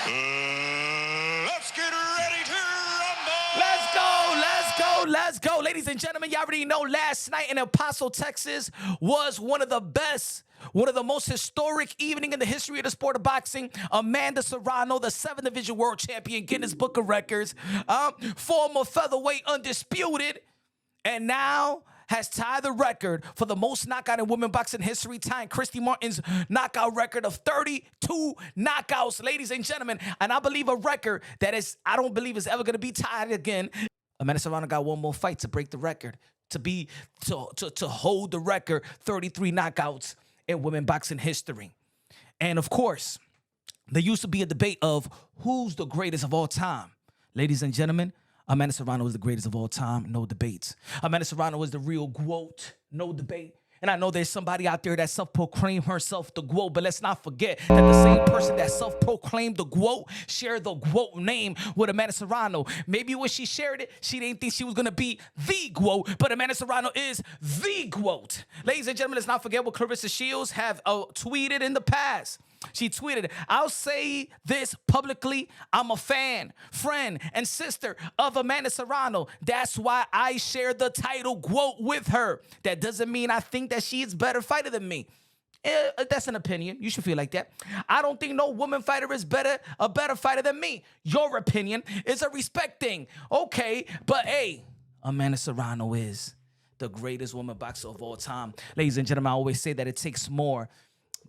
Let's get ready to rumble! Let's go. Ladies and gentlemen, y'all already know last night in El Paso, Texas was one of the best, one of the most historic evening in the history of the sport of boxing. Amanda Serrano, the 7th Division World Champion, Guinness Book of Records, former featherweight undisputed, and now has tied the record for the most knockout in women boxing history, tying Christy Martin's knockout record of 32 knockouts, ladies and gentlemen. And I believe a record that I don't believe is ever going to be tied again. Amanda Serrano got one more fight to break the record, to hold the record, 33 knockouts in women boxing history. And of course, there used to be a debate of who's the greatest of all time. Ladies and gentlemen, Amanda Serrano is the greatest of all time, no debates. Amanda Serrano is the real Gwoat, no debate. And I know there's somebody out there that self-proclaimed herself the Gwoat, but let's not forget that the same person that self-proclaimed the Gwoat shared the Gwoat name with Amanda Serrano. Maybe when she shared it, she didn't think she was going to be the Gwoat, but Amanda Serrano is the Gwoat. Ladies and gentlemen, let's not forget what Clarissa Shields have tweeted in the past. She tweeted, "I'll say this publicly. I'm a fan, friend, and sister of Amanda Serrano. That's why I share the title Gwoat with her. That doesn't mean I think that she is a better fighter than me." That's an opinion. You should feel like that. "I don't think no woman fighter is a better fighter than me." Your opinion is a respect thing. Okay, but hey, Amanda Serrano is the greatest woman boxer of all time. Ladies and gentlemen, I always say that it takes more.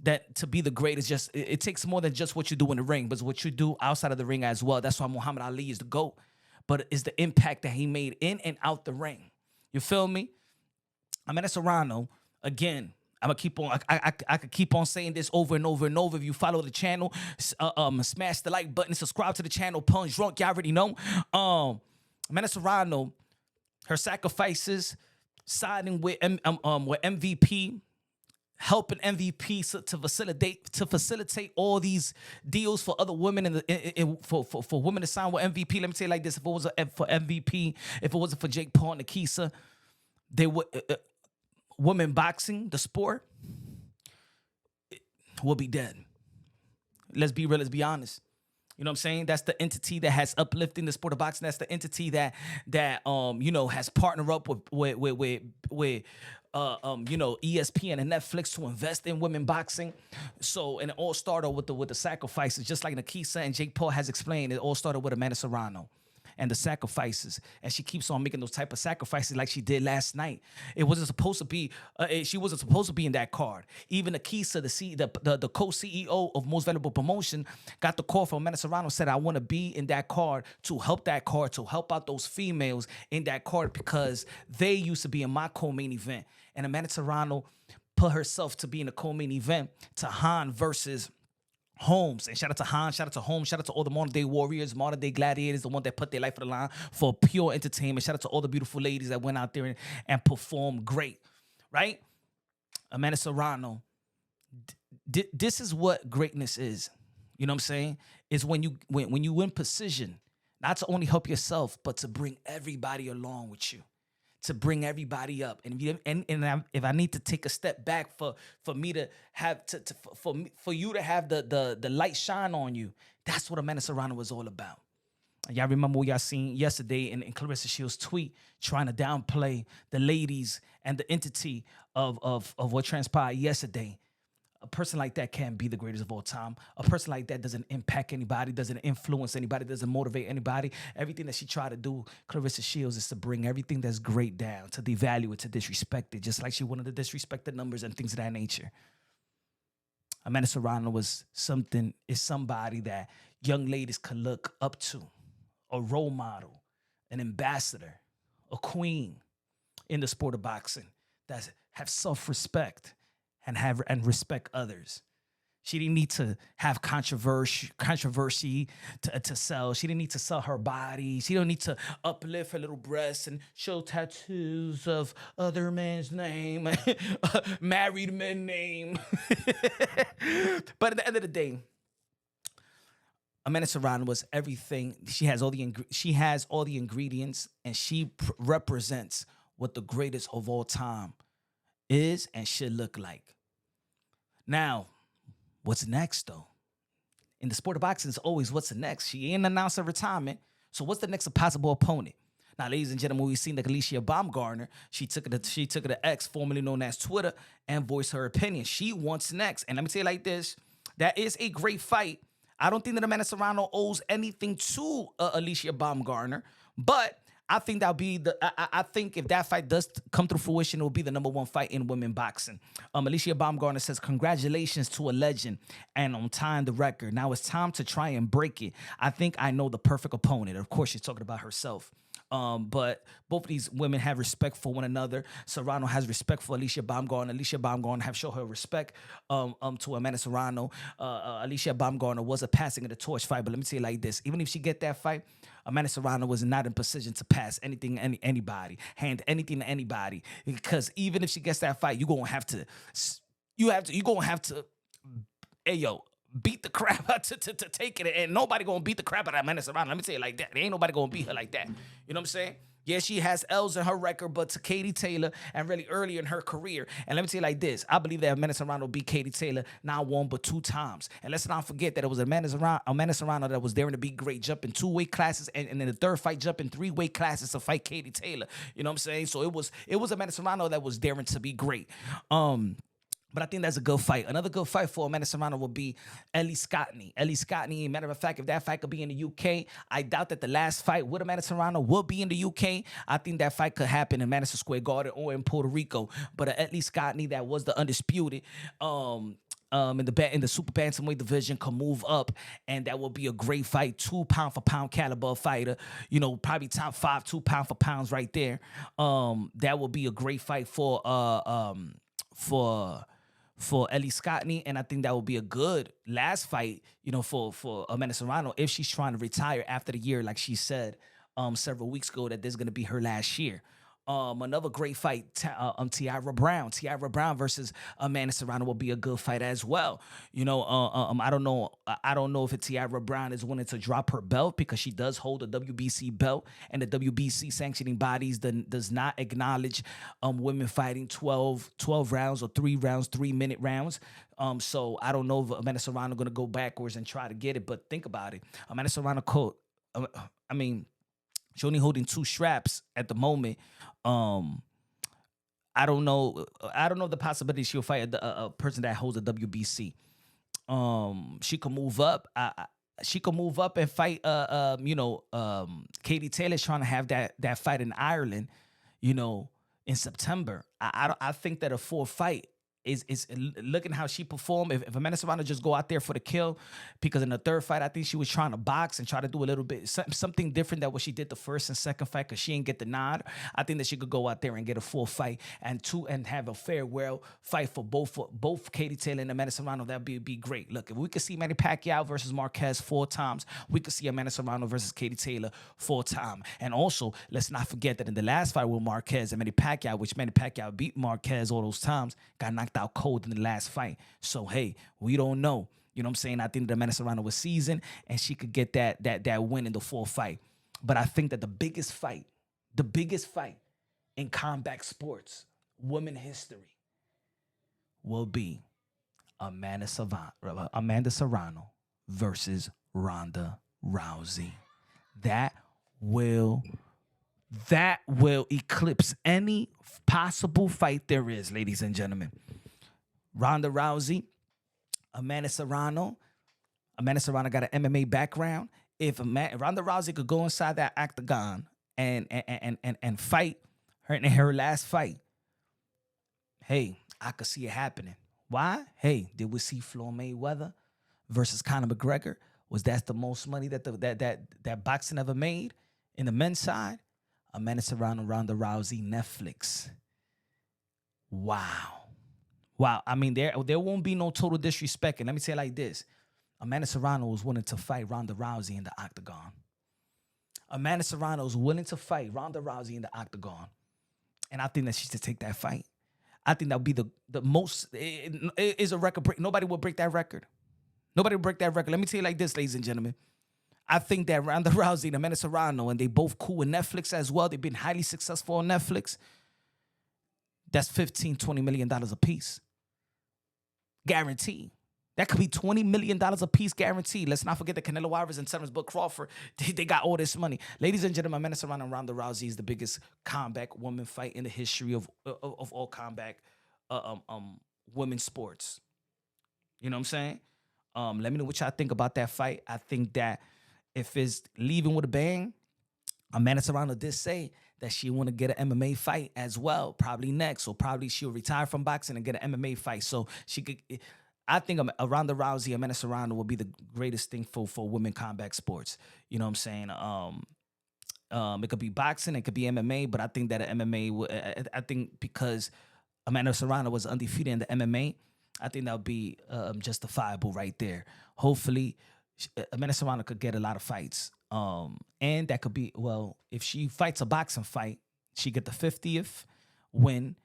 That to be the greatest, it takes more than just what you do in the ring, but it's what you do outside of the ring as well. That's why Muhammad Ali is the GOAT, but it's the impact that he made in and out the ring. You feel me? Amanda Serrano, again, I'm gonna keep on. I could keep on saying this over and over and over. If you follow the channel, smash the like button, subscribe to the channel. Punch Drunk, y'all already know. Amanda Serrano, her sacrifices, siding with MVP. Helping MVP to facilitate all these deals for other women for women to sign with MVP. Let me say it like this: if it was for MVP, if it wasn't for Jake Paul and Nikisa, they would women boxing, the sport, will be dead. Let's be real. Let's be honest. You know what I'm saying? That's the entity that has uplifting the sport of boxing. That's the entity that has partnered up with ESPN and Netflix to invest in women boxing. So, and it all started with the sacrifices, just like Nikisa and Jake Paul has explained. It all started with Amanda Serrano and the sacrifices, and she keeps on making those type of sacrifices like she did last night. It wasn't supposed to be. She wasn't supposed to be in that card. Even Nikisa, the co-CEO of Most Valuable Promotion, got the call from Amanda Serrano, said, "I want to be in that card to help out those females in that card because they used to be in my co-main event." And Amanda Serrano put herself to be in the co-main event to Han versus Holmes. And shout out to Han, shout out to Holmes, shout out to all the modern day warriors, modern day gladiators, the ones that put their life on the line for pure entertainment. Shout out to all the beautiful ladies that went out there and performed great, right? Amanda Serrano, this is what greatness is. You know what I'm saying? It's when you win precision, not to only help yourself, but to bring everybody along with you. To bring everybody up, and if I need to take a step back for me to have for you to have the light shine on you, that's what Amanda Serrano was all about. Y'all remember what y'all seen yesterday in Clarissa Shields' tweet, trying to downplay the ladies and the entity of what transpired yesterday. A person like that can't be the greatest of all time. A person like that doesn't impact anybody, doesn't influence anybody, doesn't motivate anybody. Everything that she tried to do, Clarissa Shields, is to bring everything that's great down, to devalue it, to disrespect it, just like she wanted to disrespect the numbers and things of that nature. Amanda Serrano is somebody that young ladies could look up to, a role model, an ambassador, a queen in the sport of boxing that have self-respect and respect others. She didn't need to have controversy to sell. She didn't need to sell her body. She don't need to uplift her little breasts and show tattoos of other men's name, married men name. But at the end of the day, Amanda Serrano was everything. She has all the ingredients, and she represents what the greatest of all time is and should look like. Now, what's next though? in the sport of boxing, it's always what's the next. She ain't announced her retirement, so what's the next possible opponent? Now, ladies and gentlemen, we've seen that Alicia Baumgartner, she took it to X, formerly known as Twitter, and voiced her opinion. She wants next. And let me tell you like this, that is a great fight. I don't think that Amanda Serrano owes anything to Alicia Baumgartner, but I think that'll be I think if that fight does come to fruition, it will be the number one fight in women boxing. Alicia Baumgartner says, "Congratulations to a legend and on tying the record. Now it's time to try and break it. I think I know the perfect opponent." Of course, she's talking about herself. But both of these women have respect for one another. Serrano has respect for Alicia Baumgartner. Alicia Baumgartner have shown her respect to Amanda Serrano. Alicia Baumgartner was a passing of the torch fight, but let me tell you like this: even if she get that fight, Amanda Serrano was not in position to pass anything, anybody, hand anything to anybody. Because even if she gets that fight, you're gonna have to, hey yo, beat the crap out to take it, and nobody gonna beat the crap out of Amanda Serrano. Let me tell you like that. There ain't nobody gonna beat her like that. You know what I'm saying? Yeah, she has L's in her record, but to Katie Taylor and really early in her career. And let me tell you like this. I believe that Amanda Serrano beat Katie Taylor not one, but 2 times. And let's not forget that it was Amanda Serrano that was daring to be great, jumping 2 weight classes, and in the third fight, jumping 3 weight classes to fight Katie Taylor. You know what I'm saying? So it was Amanda Serrano that was daring to be great. But I think that's a good fight. Another good fight for Amanda Serrano will be Ellie Scotney. Ellie Scotney, matter of fact, if that fight could be in the UK, I doubt that the last fight with Amanda Serrano will be in the UK. I think that fight could happen in Madison Square Garden or in Puerto Rico. But Ellie Scotney, that was the undisputed in the super bantamweight division, can move up, and that will be a great fight. 2 pound for pound caliber fighter, you know, probably top 5 2 pound for pounds right there. That will be a great fight for Ellie Scotney, and I think that will be a good last fight, you know, for Amanda Serrano if she's trying to retire after the year, like she said several weeks ago that this is going to be her last year. Another great fight, Tiara Brown. Tiara Brown versus Amanda Serrano will be a good fight as well. You know, I don't know if Tiara Brown is willing to drop her belt because she does hold a WBC belt, and the WBC sanctioning bodies does not acknowledge women fighting 12 rounds or 3 rounds, 3-minute rounds. So I don't know if Amanda Serrano going to go backwards and try to get it, but think about it. Amanda Serrano she's only holding 2 straps at the moment. I don't know the possibility she'll fight a person that holds a WBC. She could move up. She could move up and fight. Katie Taylor's trying to have that fight in Ireland, you know, in September. I think that a 4th fight is looking how she performed. If Amanda Serrano just go out there for the kill, because in the 3rd fight, I think she was trying to box and try to do a little bit something different than what she did the 1st and 2nd fight, because she didn't get the nod. I think that she could go out there and get a 4th fight and have a farewell fight for both Katie Taylor and Amanda Serrano. That'd be great. Look, if we could see Manny Pacquiao versus Marquez 4 times, we could see Amanda Serrano versus Katie Taylor 4 times. And also, let's not forget that in the last fight with Marquez and Manny Pacquiao, which Manny Pacquiao beat Marquez all those times, got knocked out cold in the last fight. So hey, we don't know. You know what I'm saying? I think that Amanda Serrano was seasoned and she could get that win in the 4th fight. But I think that the biggest fight in combat sports, women history, will be Amanda Serrano versus Ronda Rousey. That will eclipse any possible fight there is, ladies and gentlemen. Ronda Rousey, Amanda Serrano. Amanda Serrano got an MMA background. If Ronda Rousey could go inside that octagon and fight her in her last fight, hey, I could see it happening. Why? Hey, did we see Floyd Mayweather versus Conor McGregor? Was that the most money that boxing ever made in the men's side? Amanda Serrano, Ronda Rousey, Netflix. Wow. I mean, there won't be no total disrespect. And let me say it like this. Amanda Serrano was willing to fight Ronda Rousey in the octagon. Amanda Serrano is willing to fight Ronda Rousey in the octagon. And I think that she should take that fight. I think that would be the most, it is a record break. Nobody will break that record. Nobody will break that record. Let me tell you like this, ladies and gentlemen. I think that Ronda Rousey and Amanda Serrano, and they both cool with Netflix as well. They've been highly successful on Netflix. That's $15-20 million a piece. Guaranteed. That could be $20 million a piece guaranteed. Let's not forget the Canelo Alvarez and Terence Book Crawford. They got all this money. Ladies and gentlemen, Serrano and Ronda Rousey is the biggest combat woman fight in the history of all combat women's sports. You know what I'm saying? Let me know what y'all think about that fight. I think that if it's leaving with a bang, Serrano did say that she want to get an MMA fight as well, probably next, or probably she'll retire from boxing and get an MMA fight. So she could. I think Ronda Rousey and Serrano will be the greatest thing for women combat sports. You know what I'm saying? It could be boxing, it could be MMA, but I think that MMA. I think because Serrano was undefeated in the MMA, I think that would be justifiable right there. Hopefully, Serrano could get a lot of fights. And that could be, well, if she fights a boxing fight, she get the 50th win,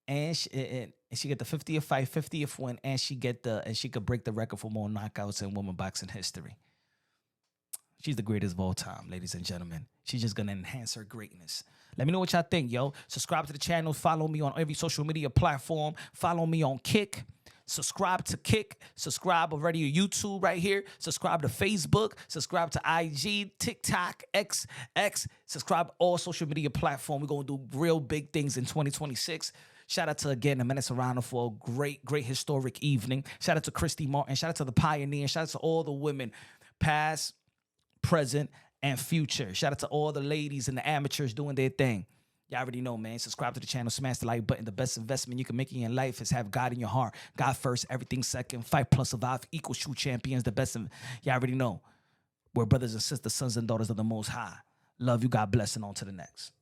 and she get the 50th fight, 50th win, and she could break the record for more knockouts in women boxing history. She's the greatest of all time, ladies and gentlemen. She's just gonna enhance her greatness. Let me know what y'all think, yo. Subscribe to the channel. Follow me on every social media platform. Follow me on Kick. Subscribe to Kick. Subscribe already to YouTube right here. Subscribe to Facebook. Subscribe to IG, TikTok, X. Subscribe all social media platform. We're going to do real big things in 2026. Shout out to, again, Serrano for a great historic evening. Shout out to Christy Martin. Shout out to the Pioneer. Shout out to all the women, past, present, and future. Shout out to all the ladies and the amateurs doing their thing. Y'all already know, man. Subscribe to the channel. Smash the like button. The best investment you can make in your life is have God in your heart. God first, everything second. Fight plus survive equals true champions. The best. Y'all already know. We're brothers and sisters, sons and daughters of the Most High. Love you. God bless, and on to the next.